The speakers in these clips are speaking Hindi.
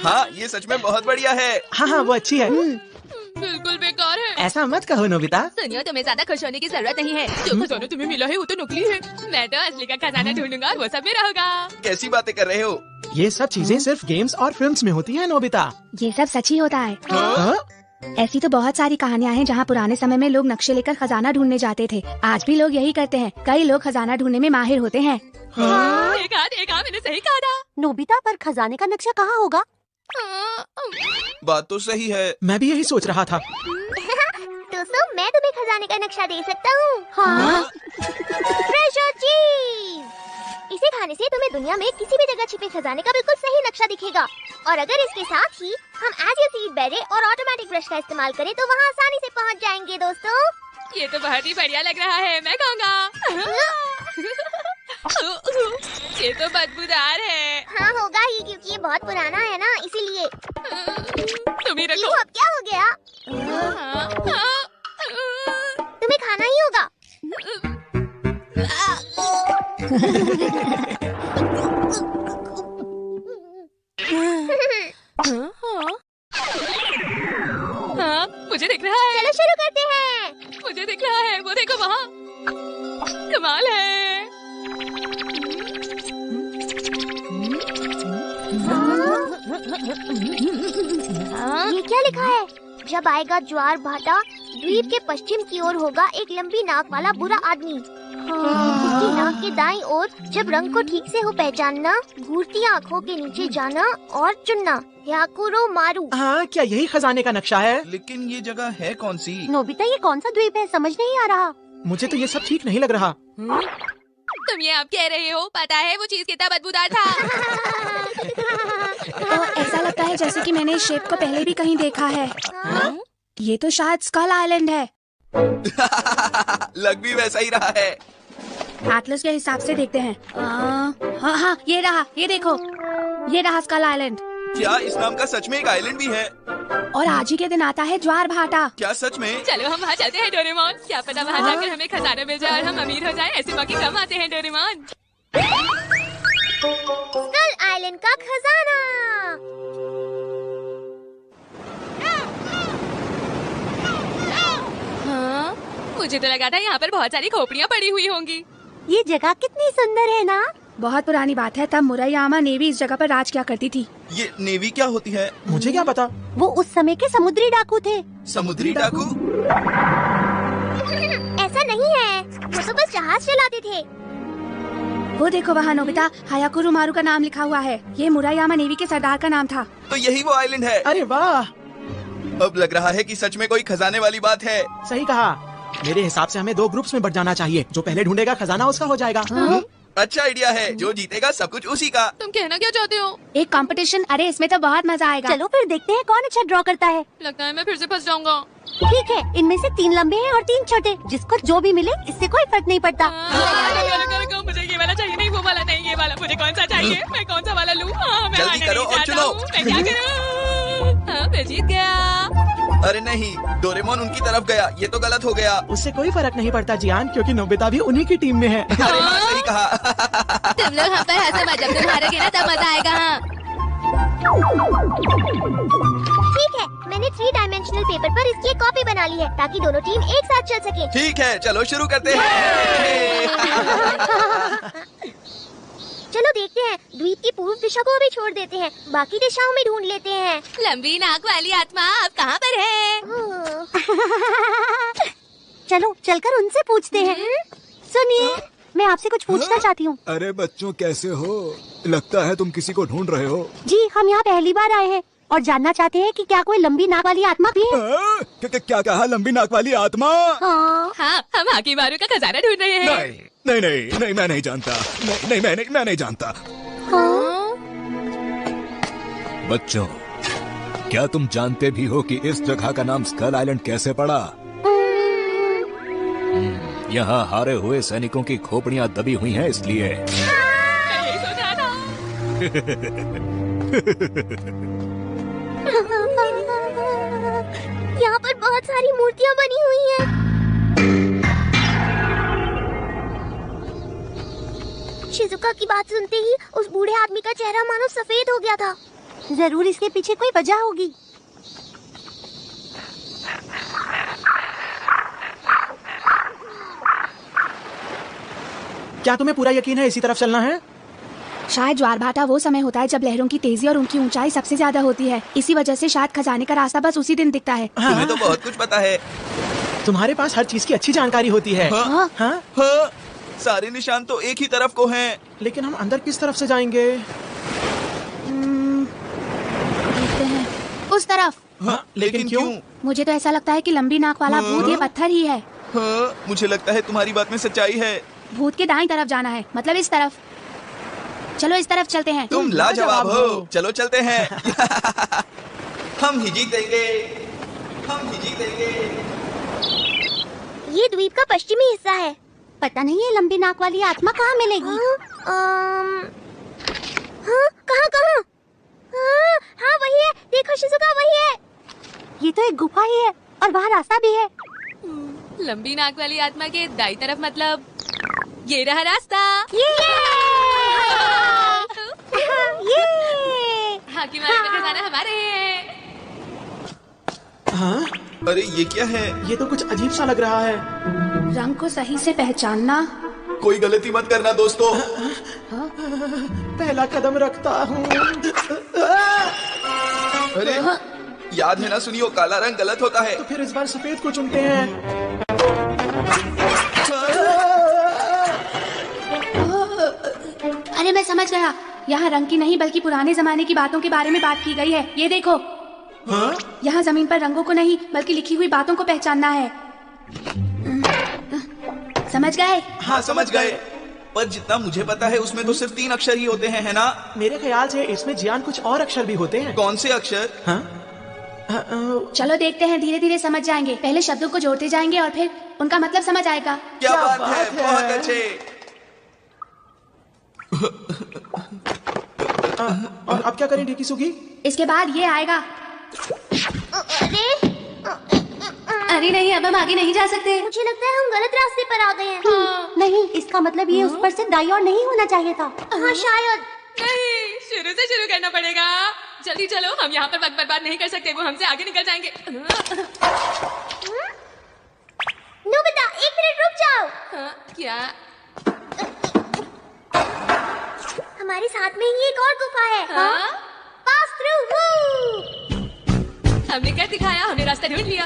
हाँ, ये सच में बहुत बढ़िया है। हाँ हाँ, वो अच्छी है। बिल्कुल बेकार है। ऐसा मत कहो नोबिता। सुनियो, तुम्हें ज्यादा खुश होने की जरूरत नहीं है। जो खजाना तुम्हें मिला है वो तो नकली है। मैं तो असली का खजाना ढूंढूंगा और वो सब मेरा होगा। कैसी बातें कर रहे हो? ये सब चीजें सिर्फ गेम्स और फिल्म्स में होती हैं नोबिता। ये सब सच ही होता है। हाँ? ऐसी तो बहुत सारी कहानियाँ हैं जहाँ पुराने समय में लोग नक्शे लेकर खजाना ढूंढने जाते थे। आज भी लोग यही करते हैं। कई लोग खजाना ढूंढने में माहिर होते हैं। हाँ? एक हाथ मैंने सही कहा था। नोबिता, पर खजाने का नक्शा कहाँ होगा? बात तो सही है। मैं भी यही सोच रहा था। दोस्तों, मैं तुम्हें खजाने का नक्शा दे सकता हूँ। हाँ? ट्रेजर चीज। इसे खाने से तुम्हें दुनिया में किसी भी जगह छिपे खजाने का बिल्कुल सही नक्शा दिखेगा। और अगर इसके साथ ही हम एज यू सीड बेरे और ऑटोमेटिक ब्रश का इस्तेमाल करें तो वहाँ आसानी से पहुँच जाएंगे। दोस्तों, ये तो बहुत ही बढ़िया लग रहा है। मैं खाऊंगा। ये तो बदबूदार है। हाँ, होगा ही, क्योंकि ये बहुत पुराना है ना, इसीलिए। तुम ही क्यों, रखो। अब क्या हो गया? तुम्हें खाना ही होगा। हाँ, मुझे दिख रहा है। चलो शुरू करते हैं। मुझे दिख रहा है, वो देखो वहाँ। कमाल है। ये क्या लिखा है? जब आएगा ज्वार भाटा, द्वीप के पश्चिम की ओर होगा एक लंबी नाक वाला बुरा आदमी। उसकी नाक के दाईं ओर जब रंग को ठीक से हो पहचानना, घूरती आँखों के नीचे जाना और चुनना। याकुरो मारू। हाँ, क्या यही खजाने का नक्शा है? लेकिन ये जगह है कौन सी? नोबिता, ये कौन सा द्वीप है? समझ नहीं आ रहा। मुझे तो ये सब ठीक नहीं लग रहा। तुम ये अब कह रहे हो? पता है वो चीज कितना बदबूदार था। तो ऐसा लगता है जैसे कि मैंने इस शेप को पहले भी कहीं देखा है। ये तो शायद स्कल आइलैंड है। लग भी वैसा ही रहा है। एटलस के हिसाब से देखते हैं। हाँ हाँ, ये रहा, ये देखो, ये रहा स्कल आइलैंड। क्या इस नाम का सच में एक आइलैंड भी है? और आज ही के दिन आता है ज्वार भाटा। क्या सच में? चलो हम वहाँ चलते हैं डोरेमोन। क्या पता वहाँ जाकर हमें खजाना मिल जाए और हम अमीर हो जाएं। ऐसे मौके कम आते हैं डोरेमोन। स्कल आइलैंड का खजाना। हाँ, मुझे तो लगा था यहाँ पर बहुत सारी खोपड़ियाँ पड़ी हुई होंगी। ये जगह कितनी सुंदर है ना? बहुत पुरानी बात है, तब मुरैयामा नेवी इस जगह पर राज क्या करती थी। ये नेवी क्या होती है? मुझे क्या पता। वो उस समय के समुद्री डाकू थे। समुद्री डाकू? ऐसा नहीं है, वो तो बस जहाज चलाते थे। वो देखो वहाँ नोबिता, हायाकुरो मारू का नाम लिखा हुआ है। ये मुरैयामा नेवी के सरदार का नाम था। तो यही वो आइलैंड है। अरे वाह, अब लग रहा है कि सच में कोई खजाने वाली बात है। सही कहा। मेरे हिसाब से हमें 2 ग्रुप्स में बट जाना चाहिए। जो पहले ढूंढेगा खजाना उसका हो जाएगा। अच्छा आइडिया है। जो जीतेगा सब कुछ उसी का। तुम कहना क्या चाहते हो? एक कंपटीशन। अरे इसमें तो बहुत मजा आएगा। चलो फिर देखते हैं कौन अच्छा ड्रॉ करता है। लगता है मैं फिर से फंस जाऊंगा। ठीक है, इनमें से 3 लंबे हैं और 3 छोटे। जिसको जो भी मिले इससे कोई फर्क नहीं पड़ता। रुको, मुझे ये वाला चाहिए। नहीं वो वाला नहीं, ये वाला। मुझे कौन सा चाहिए? मैं कौन सा वाला लूँ? मैं जल्दी करो और चुनो। मैं क्या करूँ? हाँ, मैं जीत गया। अरे नहीं, डोरेमोन उनकी तरफ गया। ये तो गलत हो गया। उससे कोई फर्क नहीं पड़ता जियान, क्योंकि नोबिता भी उन्हीं की टीम में है। अरे हाँ, सही कहा। तुम लोग हम पर हंसो मत। जब तुम हारोगे ना तब मजा आएगा। हाँ, ठीक है, मैंने 3 डायमेंशनल पेपर पर इसकी एक कॉपी बना ली है ताकि दोनों टीम एक साथ चल सके। ठीक है, चलो शुरू करते हैं। चलो देखते हैं, द्वीप की पूर्व दिशा को अभी छोड़ देते हैं, बाकी दिशाओं में ढूंढ लेते हैं। लंबी नाक वाली आत्मा अब कहाँ पर है? चलो चलकर उनसे पूछते हैं। सुनिए, मैं आपसे कुछ पूछना चाहती हूँ। अरे बच्चों, कैसे हो? लगता है तुम किसी को ढूंढ रहे हो। जी, हम यहाँ पहली बार आए हैं और जानना चाहते हैं कि क्या कोई लंबी नाक वाली आत्मा भी है? क्या कहा? लंबी नाक वाली आत्मा? हाँ। हाँ, हम हाकी मारू का खजाना ढूंढ रहे हैं। नहीं, मैं नहीं जानता। मैं नहीं जानता। हाँ? बच्चों, क्या तुम जानते भी हो कि इस जगह का नाम स्कल आइलैंड कैसे पड़ा? यहाँ हारे हुए सैनिकों की खोपड़ियाँ दबी हुई हैं, इसलिए। मैं यही सोच रहा था। यहाँ पर बहुत सारी मूर्तियाँ बनी हुई हैं। शिजुका की बात सुनते ही उस बूढ़े आदमी का चेहरा मानो सफेद हो गया था। जरूर इसके पीछे कोई वजह होगी। क्या तुम्हें पूरा यकीन है इसी तरफ चलना है? शायद ज्वार भाटा वो समय होता है जब लहरों की तेजी और उनकी ऊंचाई सबसे ज्यादा होती है। इसी वजह से शायद खजाने का रास्ता बस उसी दिन दिखता है। तुम्हें तो बहुत कुछ पता है। तुम्हारे पास हर चीज की अच्छी जानकारी होती है। हाँ? हाँ? हाँ, सारे निशान तो एक ही तरफ को हैं। लेकिन हम अंदर किस तरफ से जाएंगे? देखते हैं उस तरफ। हाँ, लेकिन क्यों? मुझे तो ऐसा लगता है कि लंबी नाक वाला भूत ये पत्थर ही है। हाँ, मुझे लगता है तुम्हारी बात में सच्चाई है। भूत के दाईं तरफ जाना है, मतलब इस तरफ। चलो इस तरफ चलते हैं। तुम लाजवाब हो। चलो चलते हैं। हम ही जीतेंगे, हम ही जीतेंगे। ये द्वीप का पश्चिमी हिस्सा है। पता नहीं ये लंबी नाक वाली आत्मा कहाँ मिलेगी। कहाँ? हाँ वही है, देखो शिज़ुका, वही है। ये तो एक गुफा ही है और वहाँ रास्ता भी है। लंबी नाक वाली आत्मा के दाई तरफ मतलब ये रहा रास्ता। हाकिम वाले का खजाना हमारे है। हाँ? अरे ये क्या है? ये तो कुछ अजीब सा लग रहा है। रंग को सही से पहचानना। कोई गलती मत करना दोस्तों। पहला कदम रखता हूँ। अरे याद है ना सुनियो, काला रंग गलत होता है। तो फिर इस बार सफेद को चुनते हैं। अरे मैं समझ गया, यहाँ रंग की नहीं बल्कि पुराने जमाने की बातों के बारे में बात की गई है। ये देखो। हाँ? यहाँ जमीन पर रंगों को नहीं बल्कि लिखी हुई बातों को पहचानना है। समझ गए? हाँ समझ गए। पर जितना मुझे पता है उसमें तो सिर्फ 3 अक्षर ही होते हैं, है ना? मेरे ख्याल से इसमें जियान कुछ और अक्षर भी होते हैं। कौन से अक्षर? हाँ? चलो देखते हैं, धीरे धीरे समझ जाएंगे। पहले शब्दों को जोड़ते जाएंगे और फिर उनका मतलब समझ आएगा। क्या बात है, बहुत अच्छे। और अब क्या करें ढेकीसुगी? इसके बाद ये आएगा। अरे नहीं, अब हम आगे नहीं जा सकते। मुझे लगता है हम गलत रास्ते पर आ गए हैं। नहीं, इसका मतलब ये उस पर से दाईं ओर नहीं होना चाहिए था। हाँ शायद। नहीं, शुरू से शुरू करना पड़ेगा। जल्दी चलो, हम यहाँ पर वक्त बर्बाद नहीं कर सकते, वो हमसे आगे निकल जाएंगे। नोबिता, 1 मिनट रुक जाओ। हाँ, क्या? हमारे साथ में ही एक और गुफा है। हाँ? Pass through. हमने कर दिखाया, हमने रास्ता ढूंढ लिया।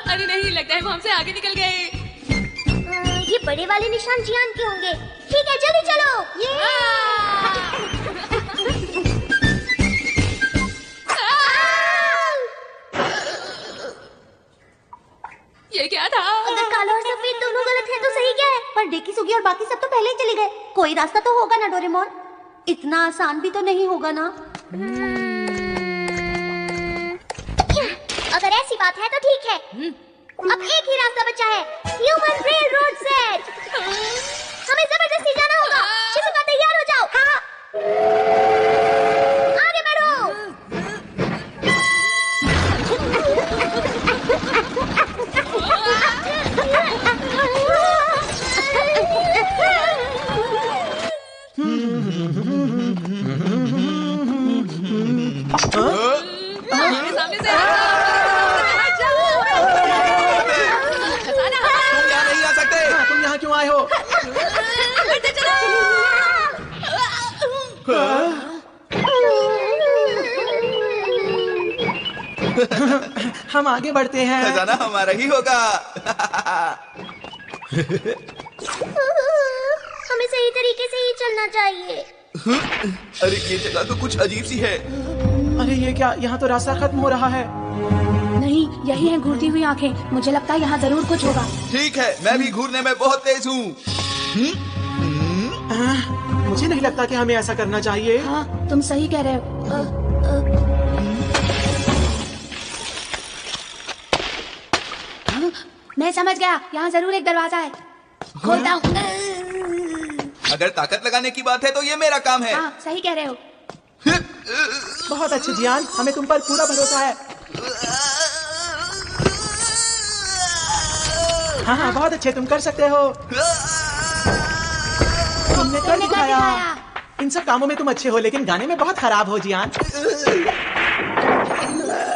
अरे नहीं, लगता है वो हमसे आगे निकल गए। ये बड़े वाले निशान जियान के होंगे। ठीक है, जल्दी चलो। ये क्या था? अगर काला और सफेद दोनों गलत है तो सही क्या है? पर डेकीसुगी और बाकी सब तो पहले ही चले गए। कोई रास्ता तो होगा ना डोरेमोन? इतना आसान भी तो नहीं होगा ना। अगर ऐसी बात है तो ठीक है। अब एक ही रास्ता बचा है, ह्यूमन रेल रोड सेट। हमें जबरदस्ती जाना होगा। शिज़ुका, तैयार हो जाओ। हाँ। आगे बढ़ो। मेरे सामने से तुम यहाँ नहीं आ सकते। तुम यहाँ क्यों आए हो? हम आगे बढ़ते हैं। खजाना हमारा ही होगा। हमें सही तरीके से ही चलना चाहिए। अरे ये जगह तो कुछ अजीब सी है। अरे ये क्या, यहाँ तो रास्ता खत्म हो रहा है। नहीं, यही है घूरती हुई आंखें। मुझे लगता है यहाँ जरूर कुछ होगा। ठीक है, मैं भी घूरने में बहुत तेज हूँ। मुझे नहीं लगता कि हमें ऐसा करना चाहिए। हाँ, तुम सही कह रहे हो। मैं समझ गया, यहाँ जरूर एक दरवाजा है। खोलता हूँ। अगर ताकत लगाने की बात है तो ये मेरा काम है। हाँ, सही कह रहे हो। बहुत अच्छे जियान, हमें तुम पर पूरा भरोसा है। हाँ हाँ, बहुत अच्छे, तुम कर सकते हो। तुमने कर दिखाया। इन सब कामों में तुम अच्छे हो, लेकिन गाने में बहुत खराब हो जियान।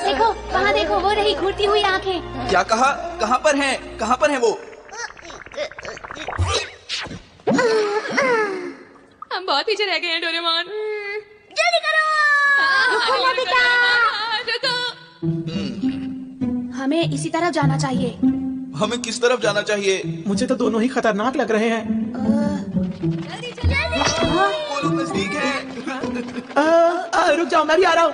देखो वहाँ देखो, वो रही घूरती हुई आंखें। क्या कहा? कहाँ पर हैं? कहाँ पर हैं वो? हम बहुत पीछे रह गए हैं डोरेमोन। जल्दी करो। रुको। हमें इसी तरफ जाना चाहिए। हमें किस तरफ जाना चाहिए? मुझे तो दोनों ही खतरनाक लग रहे हैं। वो लोग नजदीक हैं। रुक जाओ, मैं भी आ रहा हूँ।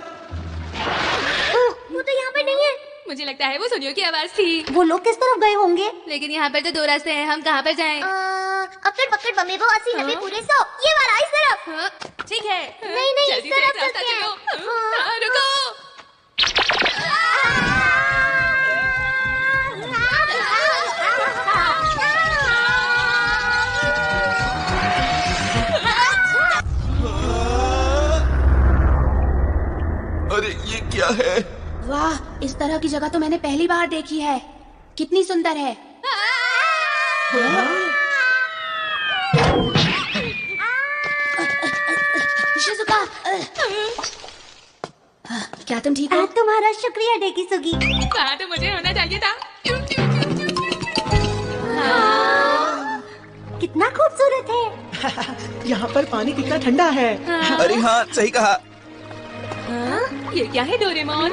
वो तो यहाँ पे नहीं है। मुझे लगता है वो सोनियो की आवाज थी। वो लोग किस तरफ गए होंगे? लेकिन यहाँ पर तो 2 रास्ते हैं, हम कहाँ पर जाएं? अक्कड़ बक्कड़ बम्बे वो 80 90 पूरे 100 ये वाला इस तरफ। हाँ, ठीक है। नहीं नहीं जल्दी इस से तरफ एक रास्ता चलते हैं। चलो। हाँ, रुको। अरे ये क्या है? वाह, इस तरह की जगह तो मैंने पहली बार देखी है। कितनी सुंदर है। शिजुका, क्या तुम ठीक हो? तुम्हारा शुक्रिया डेकिसुगी। कहा तो मुझे होना चाहिए था। कितना खूबसूरत है। यहाँ पर पानी कितना ठंडा है। अरे हाँ, सही कहा। ये क्या है डोरेमोन?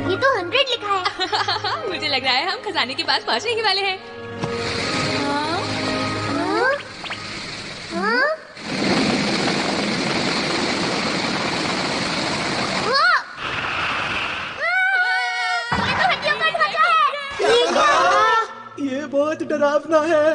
ये तो 100 लिखा है। मुझे लग रहा है हम खजाने के पास पहुँचने ही वाले हैं। ये तो हड्डियों का ढांचा है। ये बहुत डरावना है।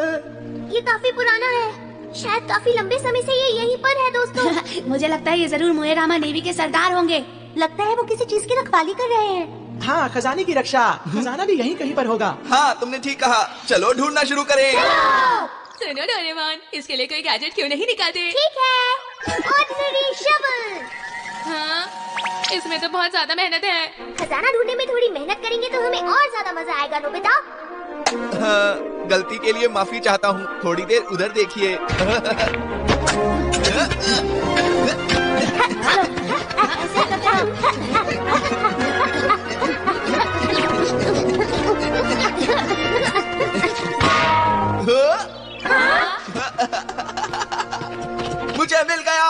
ये काफी पुराना है। शायद काफी लंबे समय से ये यहीं पर है दोस्तों। मुझे लगता है ये जरूर मोएरामा नेवी के सरदार होंगे। लगता है वो किसी चीज की रखवाली कर रहे हैं। हाँ, खजाने की रक्षा। खजाना भी यहीं कहीं पर होगा। हाँ, तुमने ठीक कहा। चलो ढूंढना शुरू करें। सुनो डोरेमोन, इसके लिए कोई गैजेट क्यों नहीं निकालते? ठीक है। Ordinary shovel. हाँ, इसमें तो बहुत ज्यादा मेहनत है। खजाना ढूंढने में थोड़ी मेहनत करेंगे तो हमें और ज्यादा मजा आएगा नोबिता। हाँ, गलती के लिए माफी चाहता हूँ। थोड़ी देर उधर देखिए। मुझे मिल गया।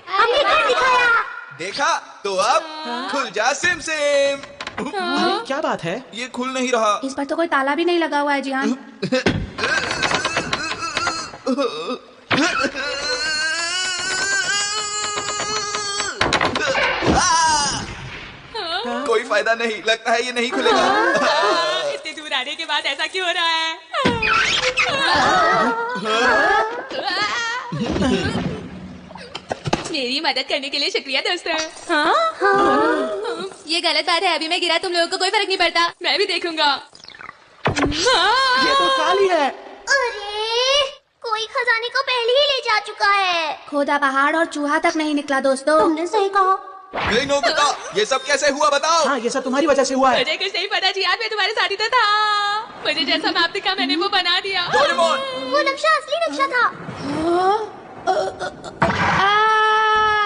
हमने कर दिखाया। देखा तो अब खुल जा सिम सिम। अरे क्या बात है? ये खुल नहीं रहा। इस पर तो कोई ताला भी नहीं लगा हुआ है जिहान। कोई फायदा नहीं, लगता है ये नहीं खुलेगा। इतने दूर आने के बाद ऐसा क्यों हो रहा है? मेरी मदद करने के लिए शुक्रिया दोस्तों। ये गलत बात है, अभी मैं गिरा, तुम लोगों को कोई फर्क नहीं पड़ता। मैं भी देखूंगा। ये तो खाली है। अरे कोई खजाने को पहले ही ले जा चुका है। खोदा पहाड़ और चूहा तक नहीं निकला दोस्तों। तुमने सही कहा। नहीं नोबिता, ये सब कैसे हुआ बताओ। हाँ, ये सब तुम्हारी वजह से हुआ है। मुझे कुछ नहीं पता जी, आज मैं तुम्हारे साथ ही तो था। मुझे जैसा मैप दिखा मैंने वो बना दिया। डोरेमोन, वो नक्शा असली नक्शा था।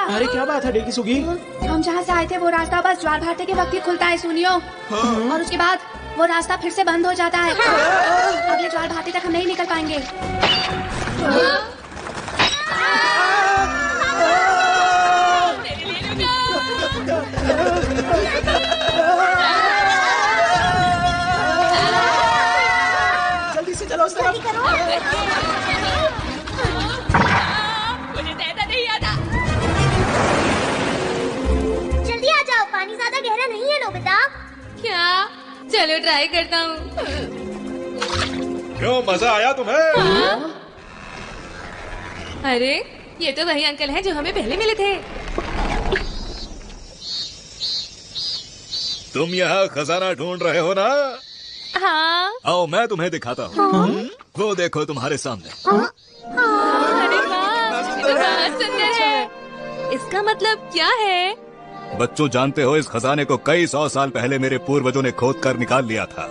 अरे क्या बात है डेकिसुगी? हम जहाँ से आए थे वो रास्ता बस ज्वार भाटे के वक्त ही खुलता है सुनियो। और उसके बाद वो रास्ता फिर से बंद हो जाता है। अगले ज्वार भाटे तक हम नहीं निकल पाएंगे। मेरे लिए रुको। जल्दी से चलो उस तरफ। मुझे तैरना नहीं आता। जल्दी आ जाओ, पानी ज्यादा गहरा नहीं है नोबिता। क्या? चलो ट्राई करता हूँ। क्यों, मजा आया तुम्हें? अरे ये तो वही अंकल हैं जो हमें पहले मिले थे। तुम यहाँ खजाना ढूंढ रहे हो ना? हाँ। आओ मैं तुम्हें दिखाता हूँ। वो देखो तुम्हारे सामने। अरे वाह, ये तो बहुत सुंदर है। इसका मतलब क्या है? बच्चों, जानते हो इस खजाने को कई 100 साल पहले मेरे पूर्वजों ने खोद कर निकाल लिया था।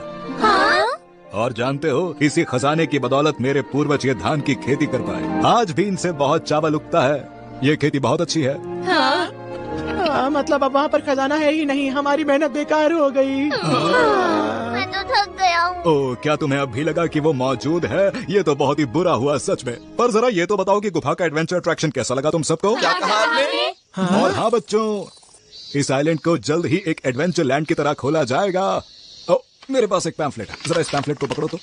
और जानते हो, इसी खजाने की बदौलत मेरे पूर्वज ये धान की खेती कर पाए। आज भी इनसे बहुत चावल उगता है। ये खेती बहुत अच्छी है। मतलब अब वहाँ पर खजाना है ही नहीं, हमारी मेहनत बेकार हो गई। मैं तो थक गया हूँ। ओह, क्या तुम्हें अब भी लगा कि वो मौजूद है? ये तो बहुत ही बुरा हुआ सच में। पर जरा ये तो बताओ कि गुफा का एडवेंचर अट्रैक्शन कैसा लगा तुम सबको? क्या कहा आपने? और हाँ बच्चों, इस आइलैंड को जल्द ही एक एडवेंचर लैंड की तरह खोला जाएगा। ओ, मेरे पास एक पैम्फलेट है, जरा इस पैम्फलेट को पकड़ो तो।